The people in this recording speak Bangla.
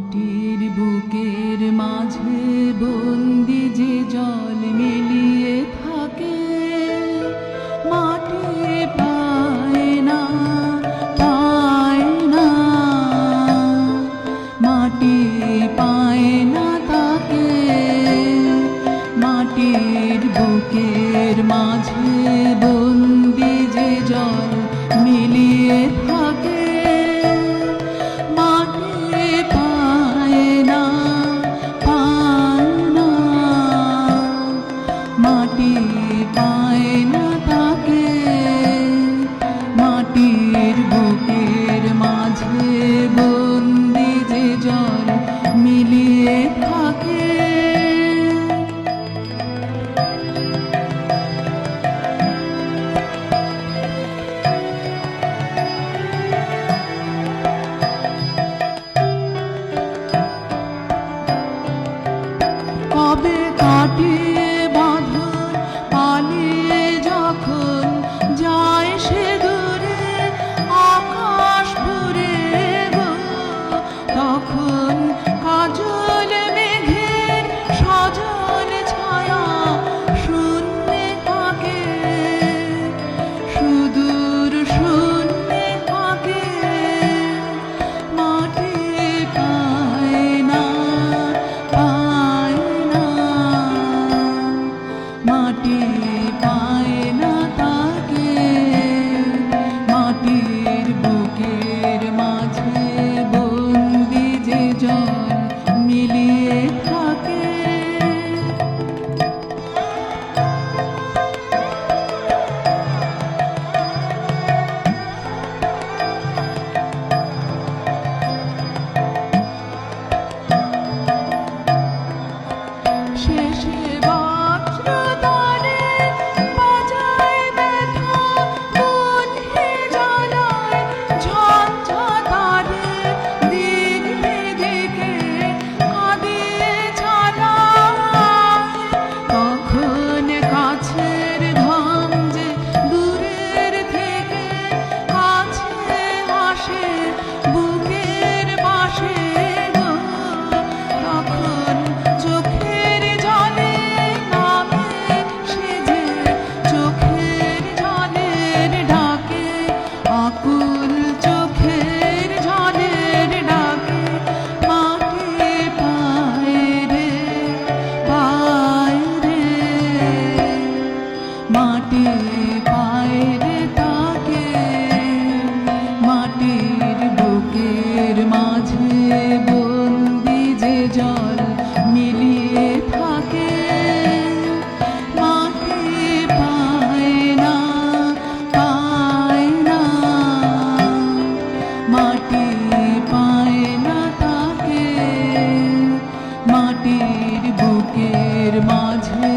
মাটির বুকের মাঝে বন্দি যে জল মিলিয়ে থাকে, মাটি পায় না, পায় না, মাটি পায় না তাকে। মাটির বুকের মাঝে বন্দি যে জল মিলিয়ে থাকে, মাটি পায় না তাকে। মাটির বুকের মাঝে বন্দি যে জল মিলিয়ে থাকে। কবে কাটিয়ে বাঁধন পালিয়ে যখন যায় সে দূরে আকাশ ভরে গো, তখন কাজল মেঘের সজল ছায়া শূন্যে থাকে, সুদূর শূন্যে থাকে। মাটি পায় না, মাটি পায় না তাকে। মাটির বুকের মাঝে বন্দি যে জল মিলিয়ে থাকে। শেষে মাটি পায় রে তাকে। মাটির বুকের মাঝে বন্দি যে জল মিলিয়ে থাকে, মাটি পায় না, পায় না, মাটি পায় না তাকে। মাটির বুকের মাঝে